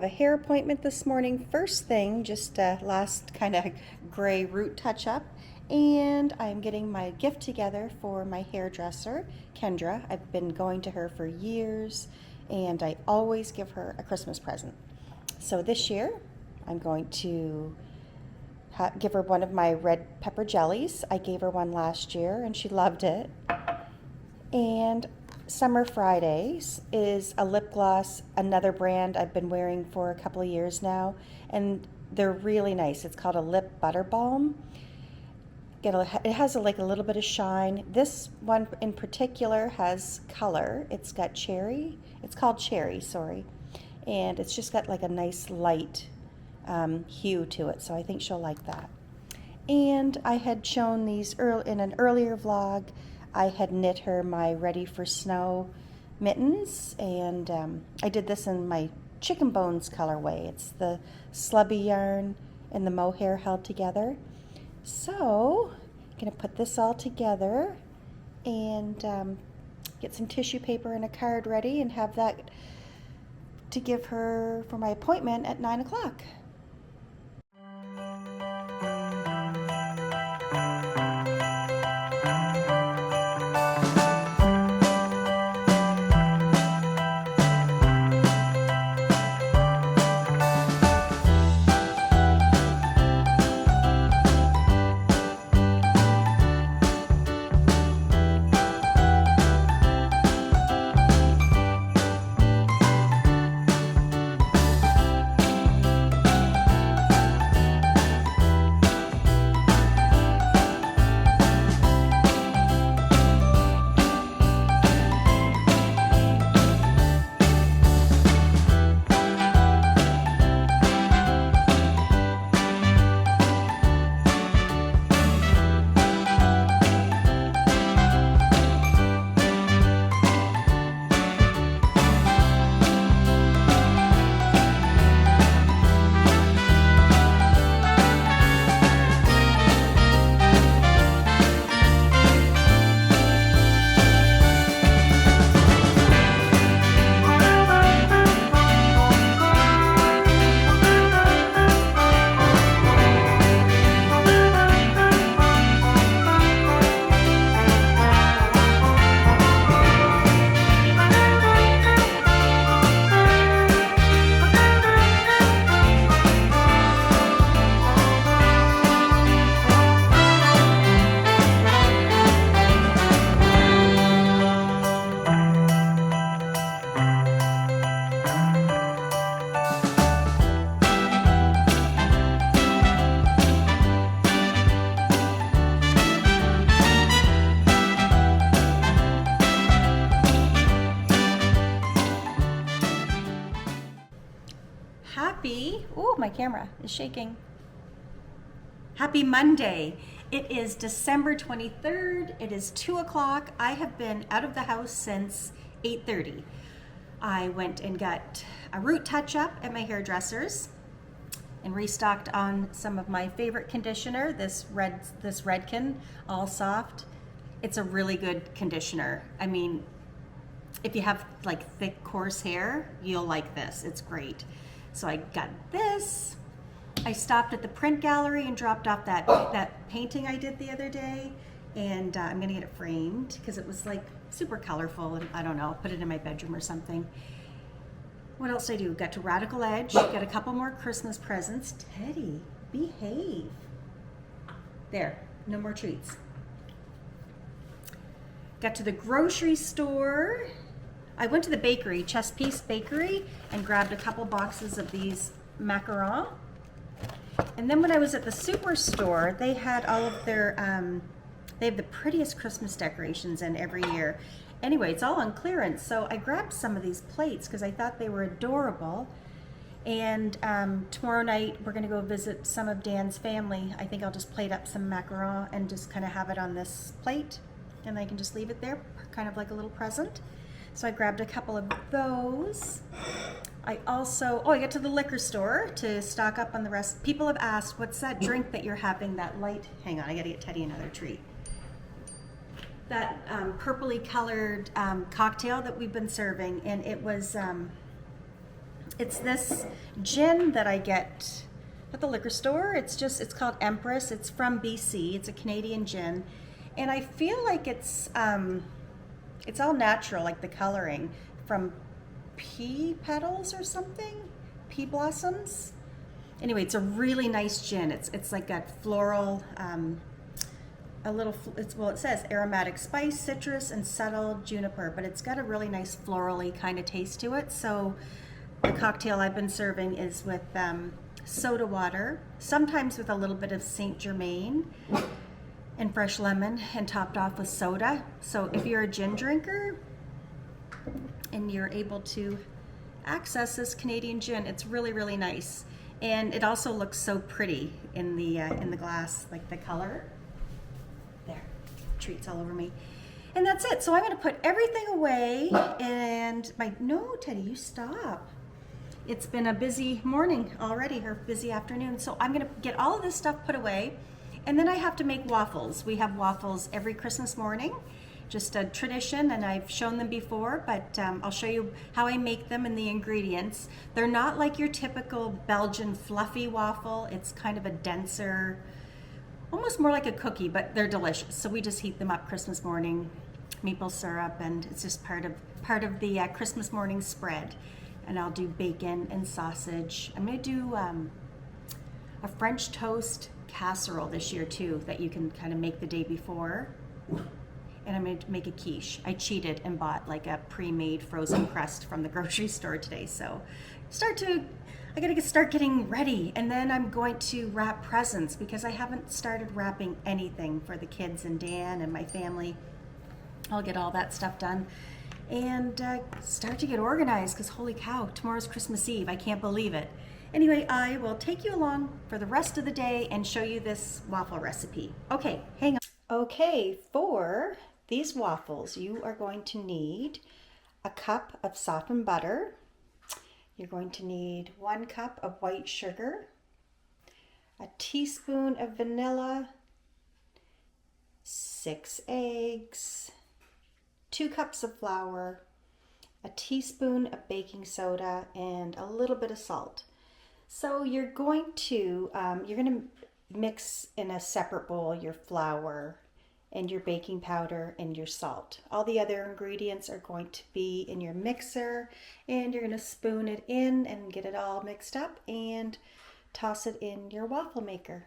have a hair appointment this morning. First thing, just last kind of gray root touch up. And I'm getting my gift together for my hairdresser, Kendra. I've been going to her for years and I always give her a Christmas present. So this year I'm going to give her one of my red pepper jellies. I gave her one last year and she loved it. And Summer Fridays is a lip gloss, another brand I've been wearing for a couple of years now, and they're really nice. It's called a lip butter balm. It has like a little bit of shine. This one in particular has color. It's got cherry. It's called cherry, sorry. And it's just got like a nice light hue to it, so I think she'll like that. And I had shown these in an earlier vlog. I had knit her my Ready for Snow mittens, and I did this in my chicken bones colorway. It's the slubby yarn and the mohair held together. So I'm going to put this all together and get some tissue paper and a card ready and have that to give her for my appointment at 9 o'clock. My camera is shaking. Happy Monday. It is December 23rd. It is 2 o'clock. I have been out of the house since 8:30. I went and got a root touch-up at my hairdresser's and restocked on some of my favorite conditioner, this Redken All Soft. It's a really good conditioner. I mean, if you have like thick, coarse hair, you'll like this. It's great. So I got this. I stopped at the print gallery and dropped off that painting I did the other day, and I'm gonna get it framed because it was like super colorful, and I don't know, put it in my bedroom or something. What else did I do? Got to Radical Edge, got a couple more Christmas presents. Teddy, behave. There, no more treats. Got to the grocery store. I went to the bakery, Chess Piece Bakery, and grabbed a couple boxes of these macarons. And then when I was at the superstore, they had all of their, they have the prettiest Christmas decorations in every year. Anyway, it's all on clearance, so I grabbed some of these plates because I thought they were adorable. And tomorrow night, we're gonna go visit some of Dan's family. I think I'll just plate up some macaron and just kind of have it on this plate, and I can just leave it there, kind of like a little present. So I grabbed a couple of those. I also, I got to the liquor store to stock up on the rest. People have asked, what's that drink that you're having, that light, hang on, I gotta get Teddy another treat. That purpley colored cocktail that we've been serving, and it was It's this gin that I get at the liquor store. It's called Empress. It's from BC. It's a Canadian gin. And I feel like it's all natural, like the coloring from pea petals or something, pea blossoms. Anyway, it's a really nice gin. It's like got floral, it says aromatic spice, citrus, and subtle juniper, but it's got a really nice florally kind of taste to it. So the cocktail I've been serving is with soda water, sometimes with a little bit of Saint Germain and fresh lemon, and topped off with soda. So if you're a gin drinker and you're able to access this Canadian gin, it's really, really nice. And it also looks so pretty in the glass, like the color. There, treats all over me. And that's it. So I'm going to put everything away. And no, Teddy, you stop. It's been a busy morning already, or busy afternoon. So I'm going to get all of this stuff put away. And then I have to make waffles. We have waffles every Christmas morning. Just a tradition, and I've shown them before, but I'll show you how I make them and the ingredients. They're not like your typical Belgian fluffy waffle. It's kind of a denser, almost more like a cookie, but they're delicious. So we just heat them up Christmas morning, maple syrup, and it's just part of the Christmas morning spread. And I'll do bacon and sausage. I'm gonna do a French toast casserole this year too, that you can kind of make the day before. And I'm going to make a quiche. I cheated and bought like a pre-made frozen crust from the grocery store today. So I gotta start getting ready. And then I'm going to wrap presents because I haven't started wrapping anything for the kids and Dan and my family. I'll get all that stuff done and start to get organized because holy cow, tomorrow's Christmas Eve. I can't believe it. Anyway, I will take you along for the rest of the day and show you this waffle recipe. Okay, hang on. Okay, for these waffles, you are going to need a cup of softened butter. You're going to need 1 cup of white sugar, a teaspoon of vanilla, 6 eggs, 2 cups of flour, a teaspoon of baking soda, and a little bit of salt. So you're going to mix in a separate bowl your flour and your baking powder and your salt. All the other ingredients are going to be in your mixer, and you're going to spoon it in and get it all mixed up and toss it in your waffle maker.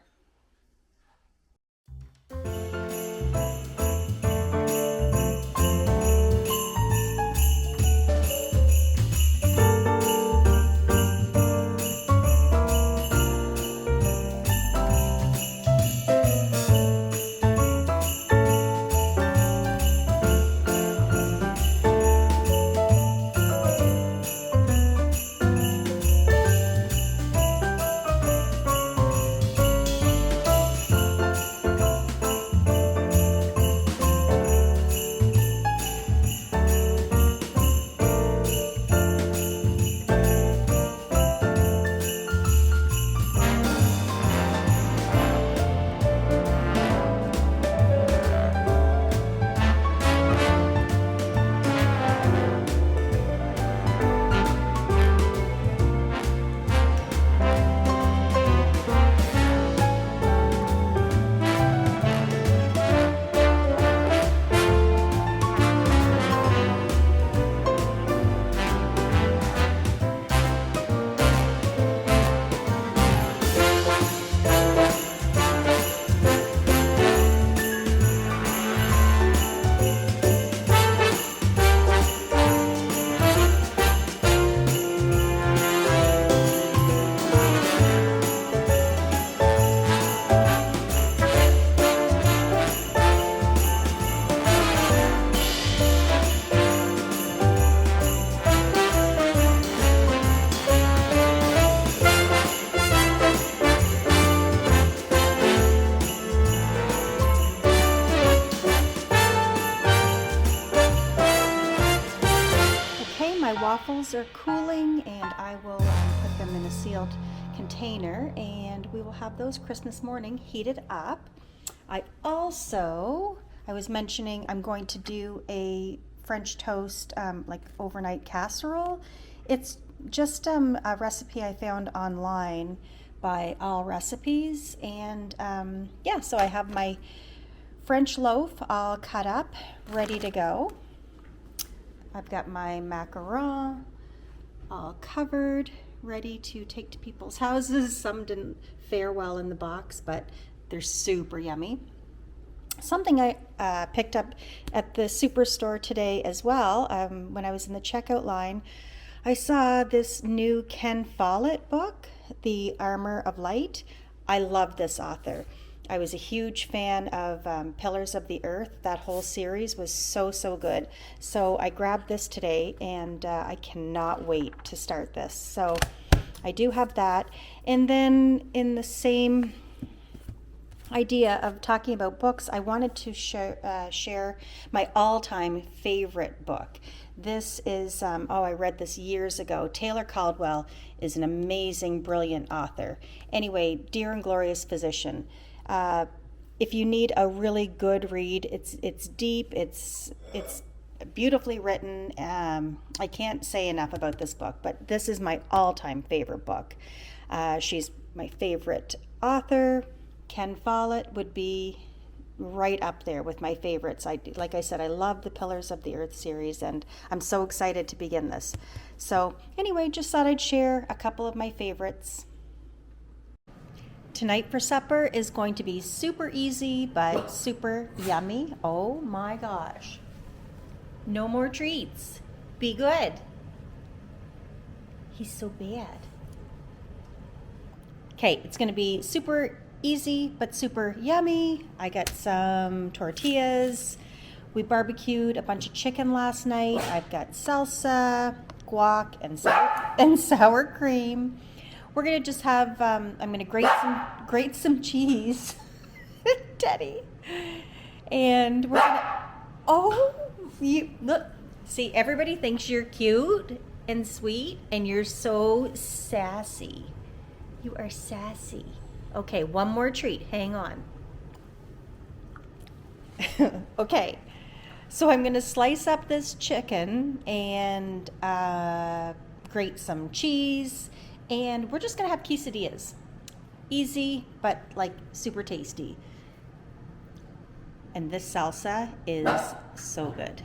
Waffles are cooling, and I will put them in a sealed container, and we will have those Christmas morning heated up. I was mentioning I'm going to do a French toast like overnight casserole. It's just a recipe I found online by All Recipes, and yeah, so I have my French loaf all cut up, ready to go. I've got my macaron all covered, ready to take to people's houses. Some didn't fare well in the box, but they're super yummy. Something I picked up at the superstore today as well, when I was in the checkout line, I saw this new Ken Follett book, The Armor of Light. I love this author. I was a huge fan of Pillars of the Earth. That whole series was so, so good. So I grabbed this today, and I cannot wait to start this. So I do have that. And then in the same idea of talking about books, I wanted to share my all-time favorite book. This is, I read this years ago. Taylor Caldwell is an amazing, brilliant author. Anyway, Dear and Glorious Physician. If you need a really good read, it's deep, it's beautifully written. I can't say enough about this book, but this is my all-time favorite book. She's my favorite author. Ken Follett would be right up there with my favorites. Like I said, I love the Pillars of the Earth series, and I'm so excited to begin this. So anyway, just thought I'd share a couple of my favorites. Tonight for supper is going to be super easy, but super yummy. Oh my gosh. No more treats. Be good. He's so bad. Okay, it's going to be super easy, but super yummy. I got some tortillas. We barbecued a bunch of chicken last night. I've got salsa, guac, and sour cream. We're gonna just have, I'm gonna grate some cheese, Teddy, and we're gonna, look, see, everybody thinks you're cute and sweet, and you're so sassy. You are sassy. Okay, one more treat, hang on. Okay, so I'm gonna slice up this chicken and grate some cheese, and we're just gonna have quesadillas. Easy, but like super tasty. And this salsa is so good.